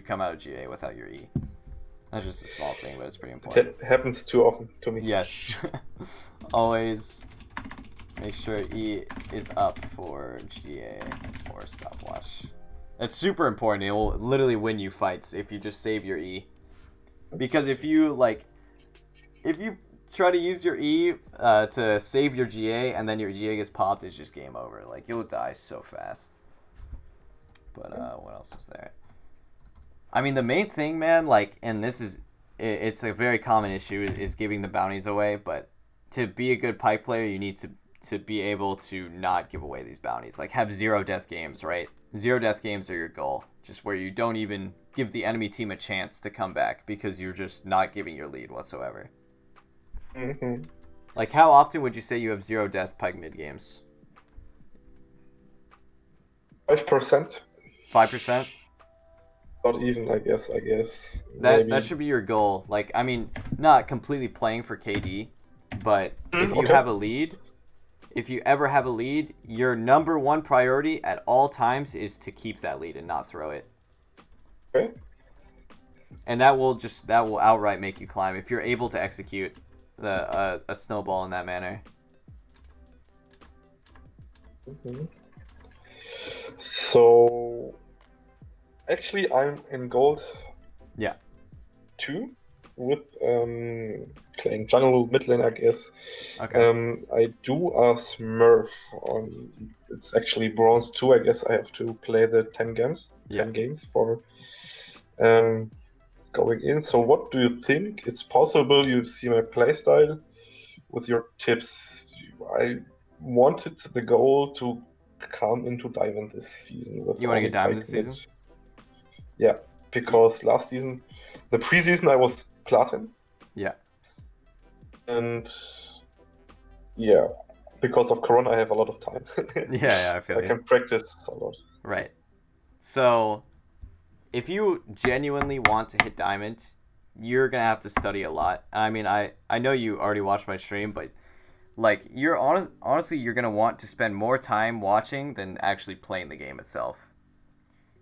come out of GA without your E. That's just a small thing, but it's pretty important. It happens too often to me. Yes. Always make sure E is up for GA or stopwatch. That's super important. It will literally win you fights if you just save your E. Because if you try to use your E to save your GA and then your GA gets popped, it's just game over. Like, you'll die so fast. But what else is there? I mean, the main thing, man, like, and this is, it's a very common issue, is giving the bounties away. But to be a good Pyke player, you need to be able to not give away these bounties. Like, have 0 death games, right? 0 death games are your goal. Just where you don't even give the enemy team a chance to come back because you're just not giving your lead whatsoever. Mm-hmm. Like, how often would you say you have 0 death Pyke mid games? 5%. 5%? Not even, I guess. That should be your goal. Like, I mean, not completely playing for KD, but if you have a lead, if you ever have a lead, your number one priority at all times is to keep that lead and not throw it. Okay. And that will outright make you climb if you're able to execute a snowball in that manner. Mm-hmm. So, actually, I'm in gold. Yeah. 2 with playing jungle mid lane, I guess. Okay. I do a Smurf on. It's actually bronze 2. I guess I have to play the 10 games. Yeah. 10 games for going in. So, what do you think? It's possible you see my playstyle with your tips. I wanted the goal to come into diamond this season. You want to get diamond this season? Yeah, because last season, the preseason, I was platin. Yeah. And yeah, because of Corona, I have a lot of time. Yeah, I feel I you. can practice a lot. Right. So, if you genuinely want to hit diamond, you're gonna have to study a lot. I mean, I know you already watched my stream, but like, you're honestly, you're gonna want to spend more time watching than actually playing the game itself.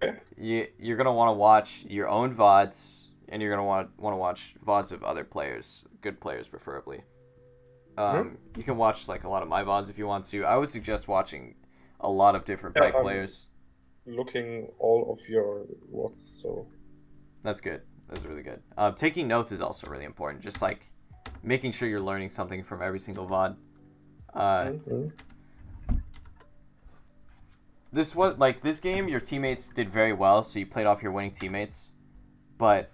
Okay. You're gonna want to watch your own VODs, and you're gonna want to watch VODs of other players, good players preferably. You can watch like a lot of my VODs if you want to. I would suggest watching a lot of different Pyke players. Looking all of your VODs, so that's good. That's really good. Taking notes is also really important. Just like making sure you're learning something from every single VOD. This game, your teammates did very well, so you played off your winning teammates. But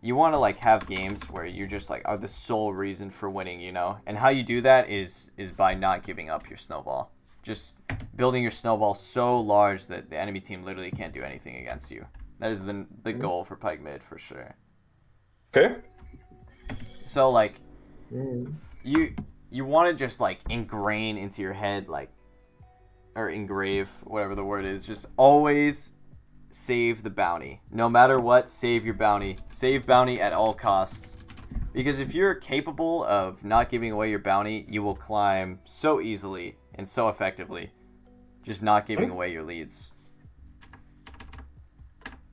you want to like have games where you just like are the sole reason for winning, you know. And how you do that is by not giving up your snowball. Just building your snowball so large that the enemy team literally can't do anything against you. That is the goal for Pyke mid for sure. Okay. So like Mm. you want to just like ingrain into your head like, or engrave, whatever the word is, just always save the bounty. No matter what, save your bounty. Save bounty at all costs. Because if you're capable of not giving away your bounty, you will climb so easily and so effectively. Just not giving away your leads.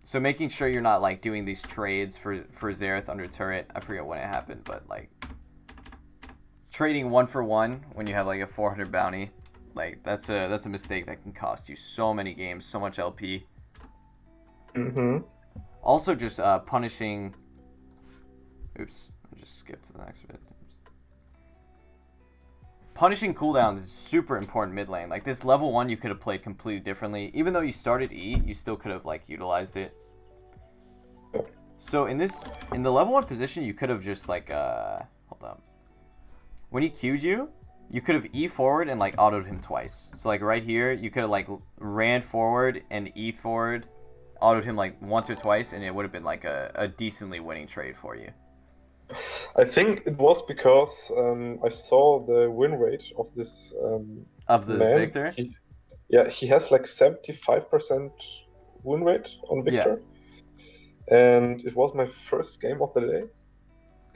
So making sure you're not like doing these trades for Xerath under turret. I forget when it happened, but like trading 1-for-1 when you have like a 400 bounty, like that's a mistake that can cost you so many games, so much LP. Mm-hmm. Also, just punishing. Oops, I just skipped to the next bit. Punishing cooldowns is super important mid lane. Like this level 1, you could have played completely differently. Even though you started E, you still could have like utilized it. So in the level 1 position, you could have just like hold up. When he Q'd you, you could have E forward and like autoed him twice. So like right here, you could have like ran forward and E forward, autoed him like once or twice, and it would have been like a decently winning trade for you. I think it was because I saw the win rate of this Of the man. Victor? He has like 75% win rate on Victor. Yeah. And it was my first game of the day.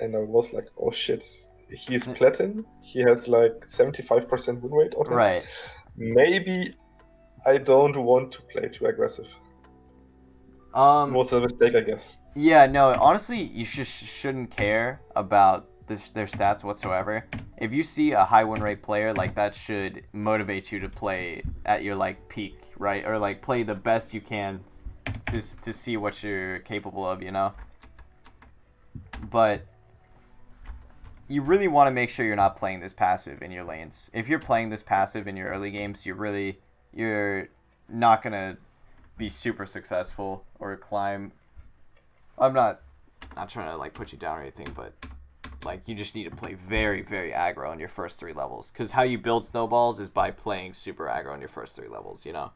And I was like, oh shit, he's platinum. He has like 75% win rate on him. Right. Maybe I don't want to play too aggressive. It was a mistake, I guess. Yeah, no, honestly, you just shouldn't care about their stats whatsoever. If you see a high win rate player, like that should motivate you to play at your like peak, right? Or like play the best you can to see what you're capable of, you know? But you really want to make sure you're not playing this passive in your lanes. If you're playing this passive in your early games, you're not going to be super successful or climb. I'm not trying to like put you down or anything, but like you just need to play very, very aggro on your first 3 levels, because how you build snowballs is by playing super aggro on your first 3 levels, you know?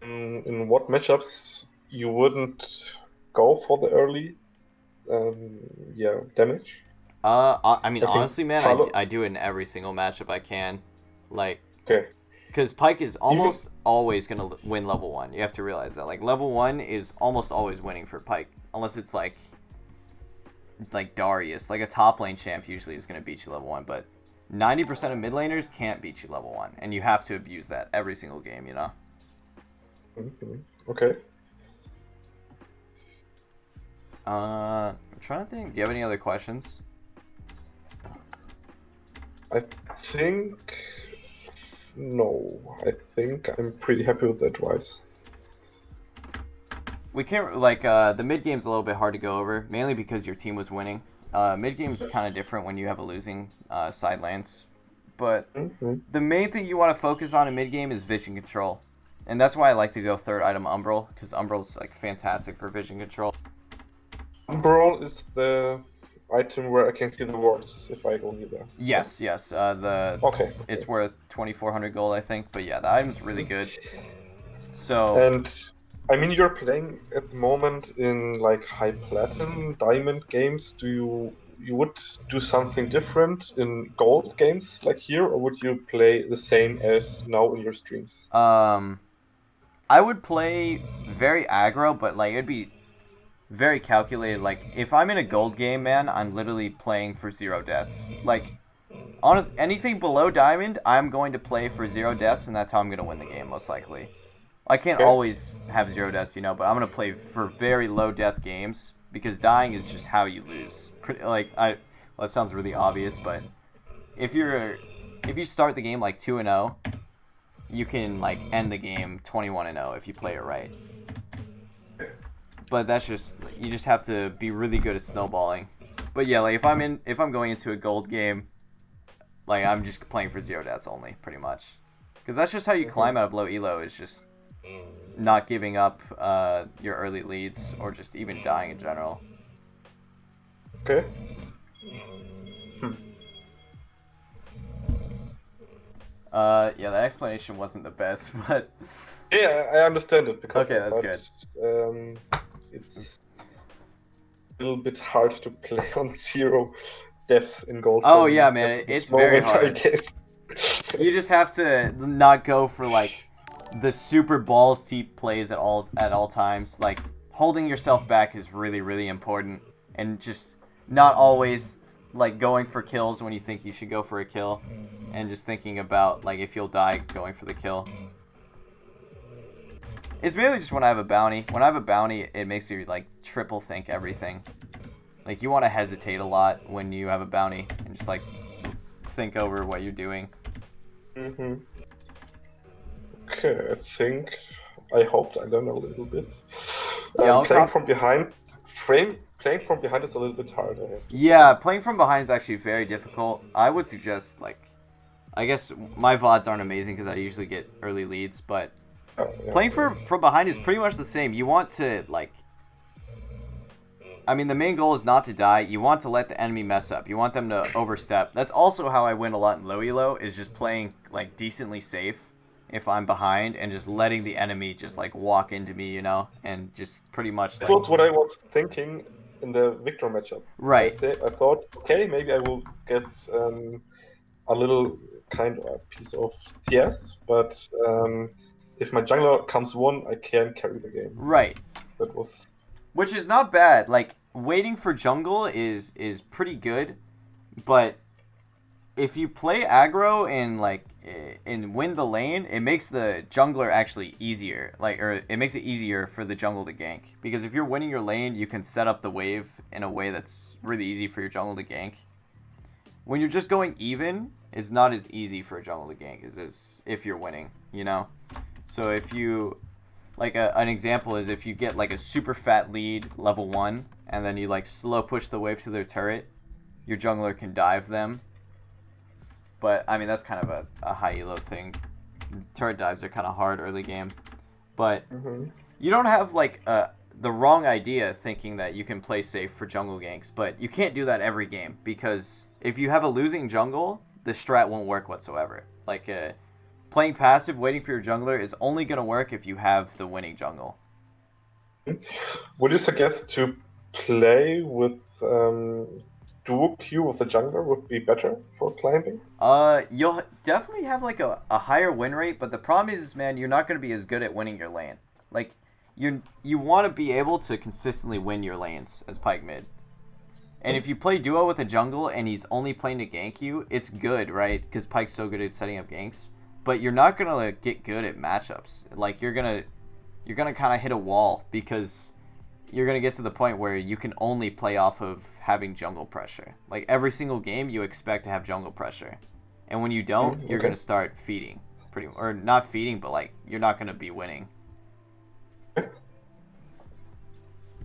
In what matchups you wouldn't go for the early damage? I mean, I think honestly, man, I do it in every single matchup I can. Like, okay. Because Pyke is almost always going to win level 1. You have to realize that. Like, level 1 is almost always winning for Pyke. Unless it's like Darius. Like, a top lane champ usually is going to beat you level 1. But 90% of mid laners can't beat you level 1. And you have to abuse that every single game, you know? Mm-hmm. Okay. I'm trying to think. Do you have any other questions? I think... No, I think I'm pretty happy with the advice. We can't, like, the mid game's a little bit hard to go over, mainly because your team was winning. Mid game's kind of different when you have a losing side lanes. But the main thing you want to focus on in mid game is vision control. And that's why I like to go third item Umbral, because Umbral's like fantastic for vision control. Umbral is the item where I can see the wards if I go near there. Yes. Okay. It's worth 2,400 gold, I think. But yeah, the item's really good. So. And I mean, you're playing at the moment in like high platinum diamond games. You would do something different in gold games like here, or would you play the same as now in your streams? I would play very aggro, but like it'd be very calculated. Like if I'm in a gold game, man, I'm literally playing for 0 deaths. Like anything below diamond, I'm going to play for 0 deaths, and that's how I'm gonna win the game most likely. I can't always have 0 deaths, you know, but I'm gonna play for very low death games because dying is just how you lose. Well, that sounds really obvious, but if you start the game like 2-0, you can like end the game 21-0 if you play it right. But that's just, you just have to be really good at snowballing. But yeah, like if I'm going into a gold game, like I'm just playing for 0 deaths only, pretty much, because that's just how you climb out of low elo. Is just not giving up your early leads or just even dying in general. Okay. Yeah, the explanation wasn't the best, but Yeah, I understand it because okay, that's good. It's a little bit hard to play on 0 deaths in gold. Oh for me yeah, at man, this it's very moment, I hard. guess. You just have to not go for like the super balls deep plays at all times. Like holding yourself back is really important, and just not always like going for kills when you think you should go for a kill, and just thinking about like if you'll die going for the kill. It's mainly just when I have a bounty. When I have a bounty, it makes you like triple think everything. Like you want to hesitate a lot when you have a bounty and just like think over what you're doing. Okay, I hoped I learned a little bit. Yeah, playing from behind is a little bit hard. Yeah, playing from behind is actually very difficult. I would suggest like, I guess my VODs aren't amazing because I usually get early leads, but playing from behind is pretty much the same. You want to like, I mean, the main goal is not to die. You want to let the enemy mess up. You want them to overstep. That's also how I win a lot in low elo, is just playing like decently safe if I'm behind and just letting the enemy just like walk into me, you know, and just pretty much like... That was what I was thinking in the Victor matchup. Right. I thought, okay, maybe I will get a little kind of a piece of CS, but if my jungler comes one, I can carry the game. Right. That was... Which is not bad. Like, waiting for jungle is pretty good, but if you play aggro and win the lane, it makes the jungler actually easier. Or it makes it easier for the jungle to gank. Because if you're winning your lane, you can set up the wave in a way that's really easy for your jungle to gank. When you're just going even, it's not as easy for a jungle to gank as if you're winning, you know? So if you... Like, an example is if you get, like, a super fat lead level 1, and then you, like, slow push the wave to their turret, your jungler can dive them. But, I mean, that's kind of a high elo thing. Turret dives are kind of hard early game. But you don't have, like, the wrong idea thinking that you can play safe for jungle ganks. But you can't do that every game, because if you have a losing jungle, the strat won't work whatsoever. Like, playing passive, waiting for your jungler is only going to work if you have the winning jungle. Would you suggest to play with dual Q with the jungler would be better for climbing? You'll definitely have like a higher win rate, but the problem is, man, you're not going to be as good at winning your lane. Like, you want to be able to consistently win your lanes as Pyke mid. And if you play duo with a jungle and he's only playing to gank you, it's good, right? Because Pyke's so good at setting up ganks. But you're not gonna like, get good at matchups. Like you're gonna kind of hit a wall because you're gonna get to the point where you can only play off of having jungle pressure. Like every single game, you expect to have jungle pressure, and when you don't, you're gonna start feeding, or not feeding, but like you're not gonna be winning.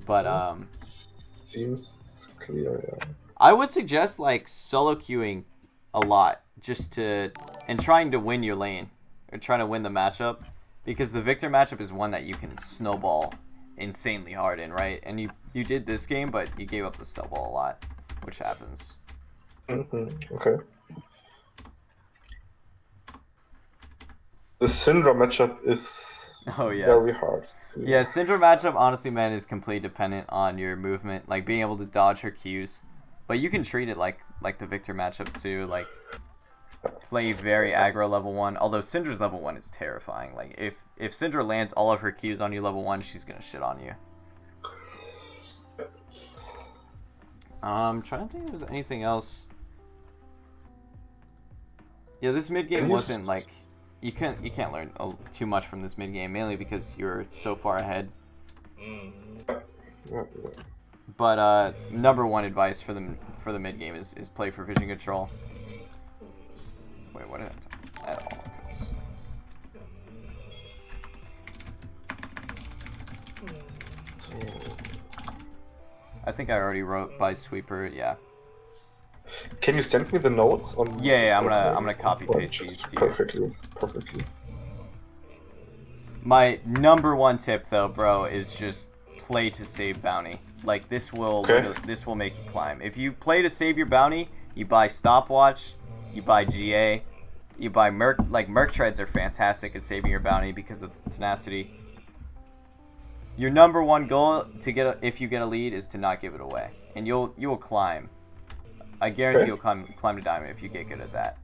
But seems clear. Yeah. I would suggest like solo queuing a lot. And trying to win your lane, or trying to win the matchup, because the Victor matchup is one that you can snowball insanely hard in, right? And you did this game, but you gave up the snowball a lot, which happens. Okay. The Syndra matchup is very hard. Yeah, Syndra matchup, honestly, man, is completely dependent on your movement, like being able to dodge her Qs. But you can treat it like the Victor matchup too, like play very aggro level 1. Although Syndra's level 1 is terrifying. Like if Syndra lands all of her Qs on you level 1, she's gonna shit on you. I'm trying to think if there's anything else. Yeah, this mid game wasn't like you can't learn too much from this mid game, mainly because you're so far ahead. But number one advice for the mid game is play for vision control. Wait, what did I at all? I think I already wrote by sweeper. Yeah. Can you send me the notes on? Yeah, I'm gonna copy paste these to you. Perfectly. My number one tip though, bro, is just play to save bounty. Like this will this will make you climb. If you play to save your bounty, you buy stopwatch, you buy GA, You buy Merc, like Merc Treads are fantastic at saving your bounty because of tenacity. Your number one goal to get if you get a lead is to not give it away, and you will climb. I guarantee you'll climb to diamond if you get good at that.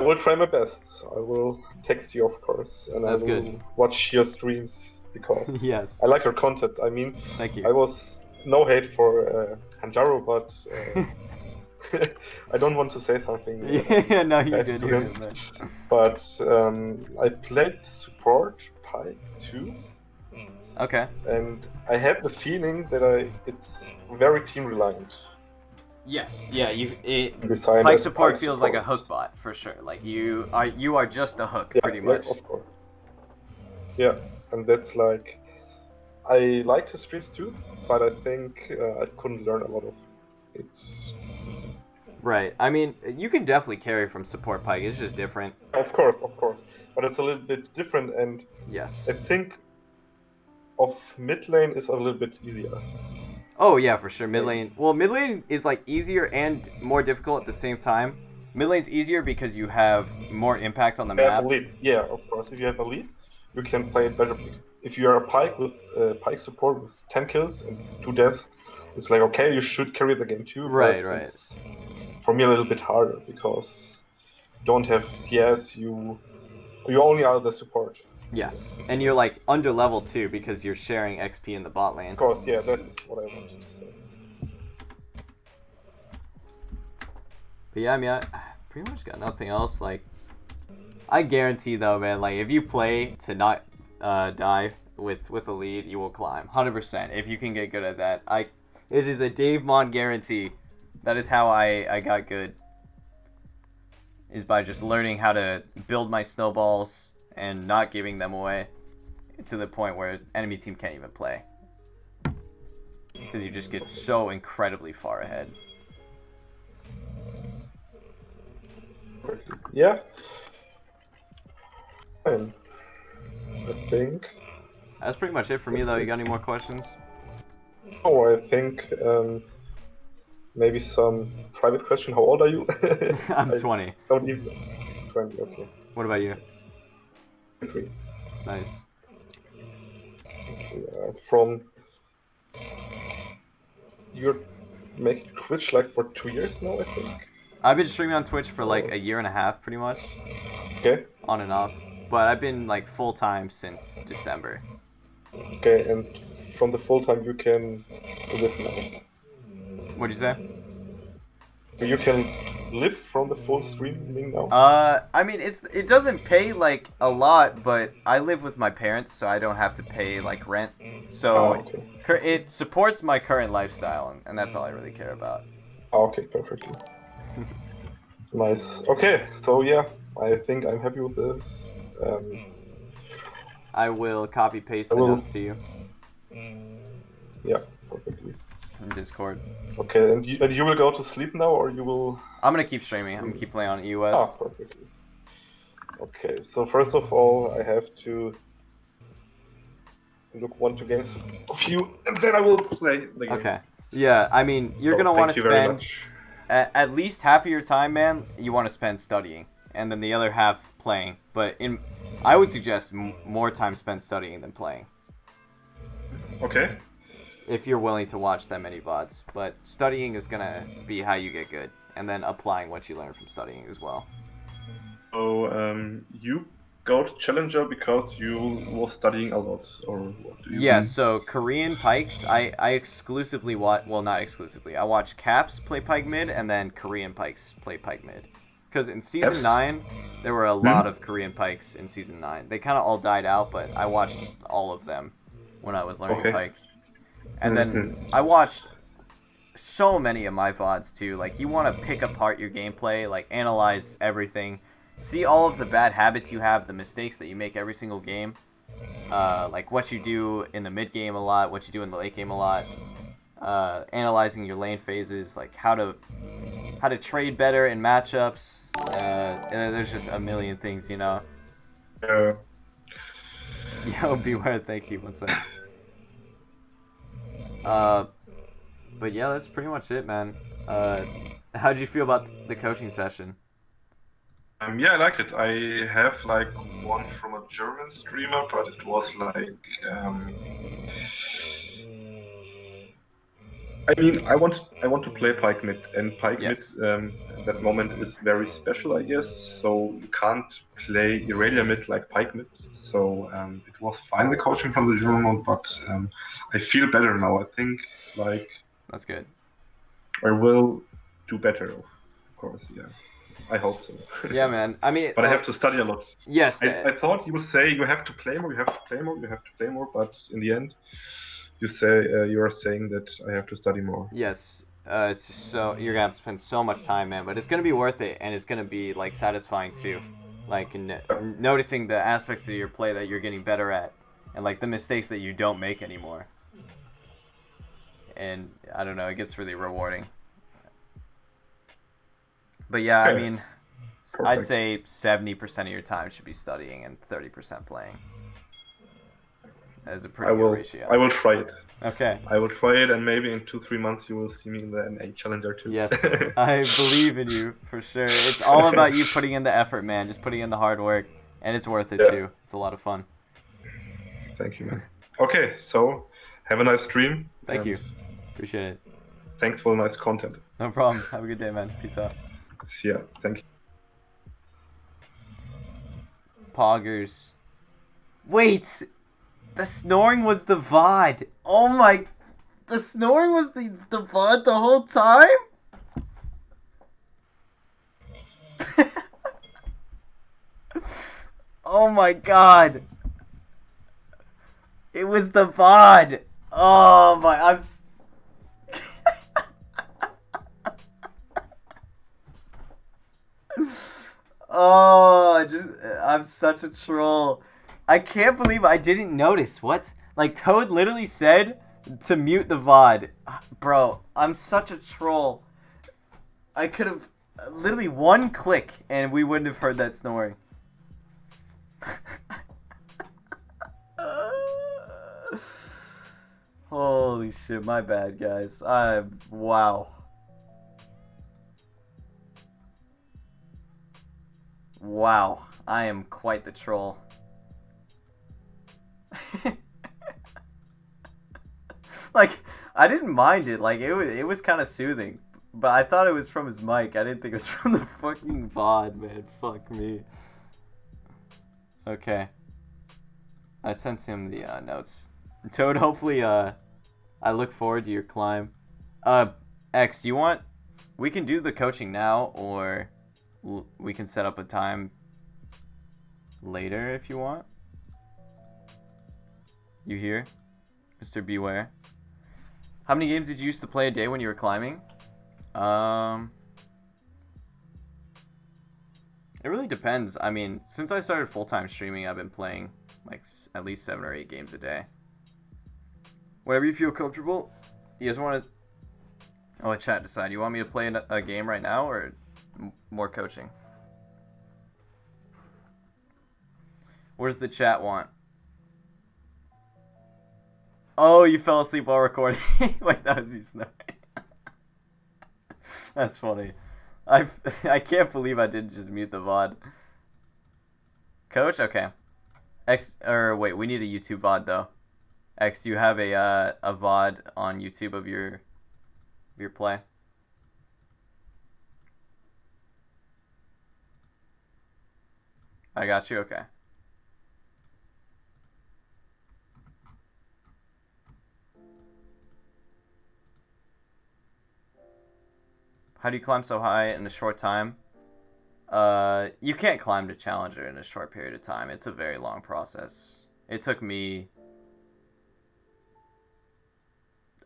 I will try my best. I will text you, of course, and That's I will good. watch your streams because Yes. I like your content. I mean, Thank you. I was no hate for Hanjaro, but I don't want to say something. Yeah, no, you're bad good. to You're him. good, man. But I played support Pyke too, Okay. and I had the feeling that it's very team reliant. Yes. Yeah. Designed Pike as support Pyke feels like a hook bot for sure. Like you are just a hook pretty much. Yeah, of course. Yeah, and that's like I liked his streams too, but I think I couldn't learn a lot of it. Right. I mean, you can definitely carry from support Pike. It's just different. Of course, but it's a little bit different, and Yes. I think of mid lane is a little bit easier. Oh yeah, for sure. Mid lane. Well, mid lane is like easier and more difficult at the same time. Mid lane's easier because you have more impact on the If you map. have a lead, yeah, of course. If you have a lead, you can play it better. If you are a Pyke with Pyke support with 10 kills and 2 deaths, it's like okay, you should carry the game too. Right, but right. It's for me a little bit harder because you don't have CS. You only are the support. Yes, and you're like under level too because you're sharing XP in the bot lane. Of course, yeah, that's what I wanted to say. But yeah, I mean, I pretty much got nothing else. Like, I guarantee though, man. Like, if you play to not die with a lead, you will climb 100%. If you can get good at that, it is a Davemon guarantee. That is how I got good. Is by just learning how to build my snowballs and not giving them away to the point where enemy team can't even play. Because you just get so incredibly far ahead. Yeah. And I think. That's pretty much it for me, though. You got any more questions? Oh, I think maybe some private question. How old are you? I'm 20. Don't even 20. Okay. What about you? 3. Nice. Okay, from you're making Twitch like for 2 years now, I think. I've been streaming on Twitch for like a year and a half, pretty much. Okay. On and off. But I've been like full time since December. Okay, and from the full time you can live now. What'd you say? You can live from the full streaming now. I mean, it doesn't pay like a lot, but I live with my parents, so I don't have to pay like rent. So it supports my current lifestyle, and that's all I really care about. Okay, perfectly. Nice. Okay, so yeah, I think I'm happy with this. I will copy paste the notes to you. Yeah, perfectly. In Discord. Okay, and you will go to sleep now, or you will? I'm gonna keep streaming. I'm gonna keep playing on EOS. Ah, perfectly. Okay, so first of all, I have to look 1-2 games of you, and then I will play the game. Okay. Yeah, I mean, you're gonna want to spend at least half of your time, man. You want to spend studying, and then the other half playing. But I would suggest more time spent studying than playing. Okay. If you're willing to watch that many VODs. But studying is going to be how you get good. And then applying what you learn from studying as well. So, you go to Challenger because you were studying a lot? Or what do you Yeah, so Korean Pikes, I exclusively watch... Well, not exclusively. I watch Caps play Pyke mid, and then Korean Pikes play Pyke mid. Because in Season 9, there were a lot of Korean Pikes in Season 9. They kind of all died out, but I watched all of them when I was learning Pyke. And then I watched so many of my VODs too. Like, you want to pick apart your gameplay, like analyze everything, see all of the bad habits you have, the mistakes that you make every single game, like what you do in the mid game a lot, what you do in the late game a lot, analyzing your lane phases, like how to trade better in matchups. And there's just a million things, you know. Yo, beware. Thank you. One second. But yeah, that's pretty much it, man. How'd you feel about the coaching session? Yeah, I liked it. I have like one from a German streamer, but it was like, um, I mean, I want to play Pyke mid, and Pyke mid Yes, at that moment is very special, I guess. So you can't play Irelia mid like Pyke mid. So it was fine the coaching from the German, but I feel better now. I think like that's good. I will do better, of course. Yeah, I hope so. Yeah, man. I mean, But I have to study a lot. yes, I thought you would say you have to play more, you have to play more, you have to play more, but in the end, you are saying that I have to study more. yes. It's just so you're gonna have to spend so much time, man. But it's gonna be worth it, and it's gonna be like satisfying too, like noticing the aspects of your play that you're getting better at, and like the mistakes that you don't make anymore. And I don't know, it gets really rewarding. But yeah, I Okay, mean, I'd perfect. say 70% of your time should be studying and 30% playing. That is a I pretty good will ratio. I will try it. Okay. I will try it, and maybe in 2-3 months you will see me in the NA Challenger too. Yes, I believe in you for sure. It's all about you putting in the effort, man. Just putting in the hard work, and it's worth it Yeah, too. It's a lot of fun. thank you, man. Okay, so have a nice stream, Thank and you. Appreciate it. thanks for the nice content. No problem. Have a good day, man. Peace out. See ya. Thank you. Poggers. Wait! The snoring was the VOD. Oh my. The snoring was the VOD the whole time? Oh my god. It was the VOD. Oh my. I'm such a troll. I can't believe I didn't notice. What? Like Toad literally said to mute the VOD. Bro, I'm such a troll. I could have literally one click and we wouldn't have heard that snoring. Holy shit, my bad, guys. Wow. Wow, I am quite the troll. Like, I didn't mind it. Like, it was kind of soothing. But I thought it was from his mic. I didn't think it was from the fucking VOD, man. Fuck me. Okay. I sent him the notes. Toad, hopefully, I look forward to your climb. X, you want... We can do the coaching now, or we can set up a time later if you want. You here? Mr. Beware. How many games did you used to play a day when you were climbing? It really depends. I mean, since I started full-time streaming, I've been playing like at least 7 or 8 games a day. Whenever you feel comfortable. You guys want to... Oh, let chat decide. You want me to play a game right now or more coaching? What does the chat want? Oh, you fell asleep while recording. Wait, that was you snoring. That's funny. I can't believe I didn't just mute the VOD. Coach, okay. Wait, we need a YouTube VOD though. X, you have a VOD on YouTube of your play? I got you. Okay. How do you climb so high in a short time? You can't climb to Challenger in a short period of time. It's a very long process. It took me...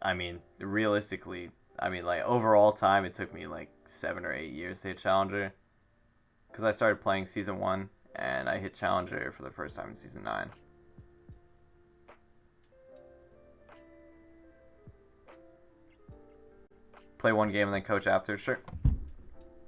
I mean, realistically, like, overall time, it took me, like, 7 or 8 years to hit Challenger. Because I started playing Season 1, and I hit Challenger for the first time in Season 9. Play one game and then coach after? Sure.